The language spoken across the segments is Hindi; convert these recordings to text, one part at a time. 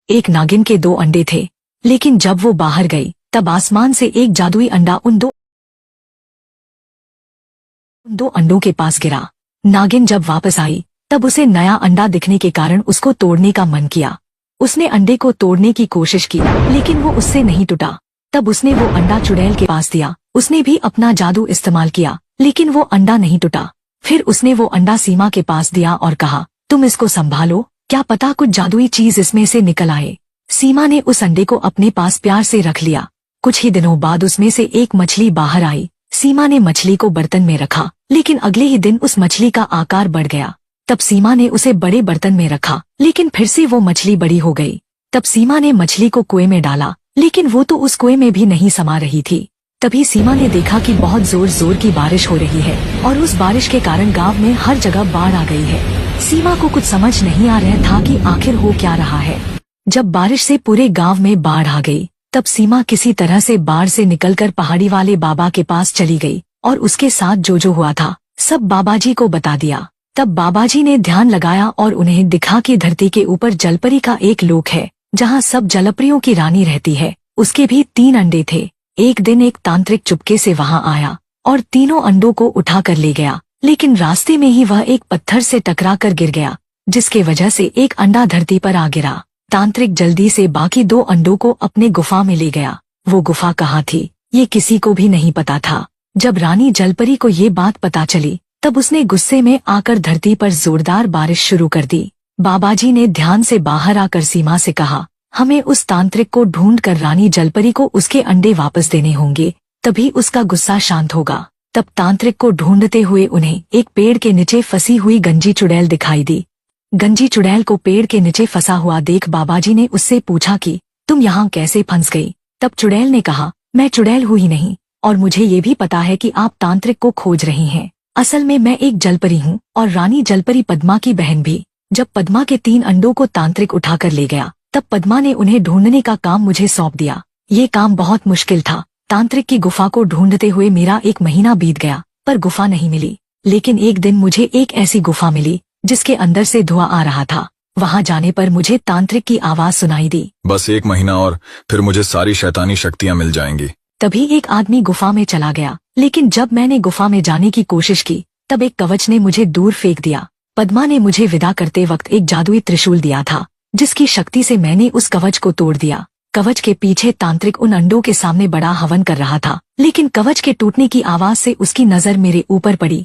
एक नागिन के 2 अंडे थे, लेकिन जब वो बाहर गई तब आसमान से एक जादुई अंडा उन दो अंडों के पास गिरा। नागिन जब वापस आई तब उसे नया अंडा दिखने के कारण उसको तोड़ने का मन किया। उसने अंडे को तोड़ने की कोशिश की, लेकिन वो उससे नहीं टूटा। तब उसने वो अंडा चुड़ैल के पास दिया। उसने भी अपना जादू इस्तेमाल किया, लेकिन वो अंडा नहीं टूटा। फिर उसने वो अंडा सीमा के पास दिया और कहा, तुम इसको संभालो, क्या पता कुछ जादुई चीज इसमें से निकल आए। सीमा ने उस अंडे को अपने पास प्यार से रख लिया। कुछ ही दिनों बाद उसमें से एक मछली बाहर आई। सीमा ने मछली को बर्तन में रखा, लेकिन अगले ही दिन उस मछली का आकार बढ़ गया। तब सीमा ने उसे बड़े बर्तन में रखा, लेकिन फिर से वो मछली बड़ी हो गई। तब सीमा ने मछली को कुएं में डाला, लेकिन वो तो उस कुएं में भी नहीं समा रही थी। तभी सीमा ने देखा कि बहुत जोर जोर की बारिश हो रही है और उस बारिश के कारण गांव में हर जगह बाढ़ आ गई है। सीमा को कुछ समझ नहीं आ रहा था कि आखिर हो क्या रहा है। जब बारिश से पूरे गांव में बाढ़ आ गई तब सीमा किसी तरह से बाढ़ से निकलकर पहाड़ी वाले बाबा के पास चली गई और उसके साथ जो हुआ था सब बाबाजी को बता दिया। तब बाबाजी ने ध्यान लगाया और उन्हें दिखा कि धरती के ऊपर जलपरी का एक लोक है जहाँ सब जलपरियों की रानी रहती है। उसके भी 3 अंडे थे। एक दिन एक तांत्रिक चुपके से वहां आया और तीनों अंडों को उठा कर ले गया, लेकिन रास्ते में ही वह एक पत्थर से टकरा कर गिर गया, जिसके वजह से एक अंडा धरती पर आ गिरा। तांत्रिक जल्दी से बाकी 2 अंडों को अपने गुफा में ले गया। वो गुफा कहाँ थी ये किसी को भी नहीं पता था। जब रानी जलपरी को ये बात पता चली तब उसने गुस्से में आकर धरती पर जोरदार बारिश शुरू कर दी। बाबाजी ने ध्यान से बाहर आकर सीमा से कहा, हमें उस तांत्रिक को ढूंढ कर रानी जलपरी को उसके अंडे वापस देने होंगे, तभी उसका गुस्सा शांत होगा। तब तांत्रिक को ढूंढते हुए उन्हें एक पेड़ के नीचे फंसी हुई गंजी चुड़ैल दिखाई दी। गंजी चुड़ैल को पेड़ के नीचे फंसा हुआ देख बाबाजी ने उससे पूछा कि तुम यहाँ कैसे फंस गई। तब चुड़ैल ने कहा, मैं चुड़ैल हूँ ही नहीं, और मुझे ये भी पता है कि आप तांत्रिक को खोज रही हैं। असल में मैं एक जलपरी हूँ और रानी जलपरी पद्मा की बहन भी। जब पद्मा के 3 अंडों को तांत्रिक उठाकर ले गया तब पद्मा ने उन्हें ढूंढने का काम मुझे सौंप दिया। ये काम बहुत मुश्किल था। तांत्रिक की गुफा को ढूंढते हुए मेरा 1 महीना बीत गया, पर गुफा नहीं मिली। लेकिन एक दिन मुझे एक ऐसी गुफा मिली जिसके अंदर से धुआं आ रहा था। वहां जाने पर मुझे तांत्रिक की आवाज सुनाई दी, बस 1 महीना और फिर मुझे सारी शैतानी शक्तियाँ मिल जाएंगी। तभी एक आदमी गुफा में चला गया, लेकिन जब मैंने गुफा में जाने की कोशिश की तब एक कवच ने मुझे दूर फेंक दिया। पद्मा ने मुझे विदा करते वक्त एक जादुई त्रिशूल दिया था, जिसकी शक्ति से मैंने उस कवच को तोड़ दिया। कवच के पीछे तांत्रिक उन अंडों के सामने बड़ा हवन कर रहा था, लेकिन कवच के टूटने की आवाज से उसकी नजर मेरे ऊपर पड़ी।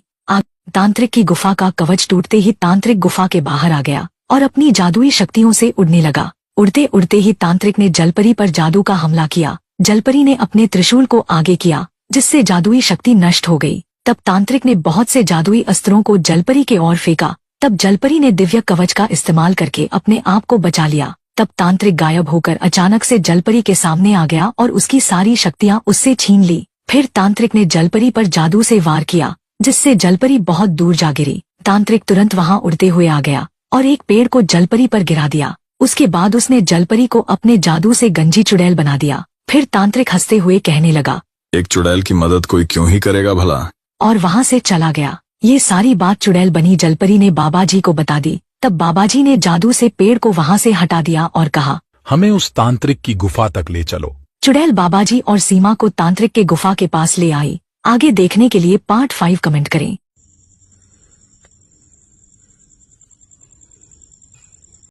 तांत्रिक की गुफा का कवच टूटते ही तांत्रिक गुफा के बाहर आ गया और अपनी जादुई शक्तियों से उड़ने लगा। उड़ते उड़ते ही तांत्रिक ने जलपरी पर जादू का हमला किया। जलपरी ने अपने त्रिशूल को आगे किया, जिससे जादुई शक्ति नष्ट हो गई। तब तांत्रिक ने बहुत से जादुई अस्त्रों को जलपरी के ओर फेंका। तब जलपरी ने दिव्य कवच का इस्तेमाल करके अपने आप को बचा लिया। तब तांत्रिक गायब होकर अचानक से जलपरी के सामने आ गया और उसकी सारी शक्तियां उससे छीन ली। फिर तांत्रिक ने जलपरी पर जादू से वार किया, जिससे जलपरी बहुत दूर जा गिरी। तांत्रिक तुरंत वहां उड़ते हुए आ गया और एक पेड़ को जलपरी पर गिरा दिया। उसके बाद उसने जलपरी को अपने जादू से गंजी चुड़ैल बना दिया। फिर तांत्रिक हंसते हुए कहने लगा, एक चुड़ैल की मदद कोई क्यों ही करेगा भला, और वहां से चला गया। ये सारी बात चुड़ैल बनी जलपरी ने बाबाजी को बता दी। तब बाबाजी ने जादू से पेड़ को वहां से हटा दिया और कहा, हमें उस तांत्रिक की गुफा तक ले चलो। चुड़ैल बाबाजी और सीमा को तांत्रिक के गुफा के पास ले आई। आगे देखने के लिए पार्ट 5 कमेंट करें।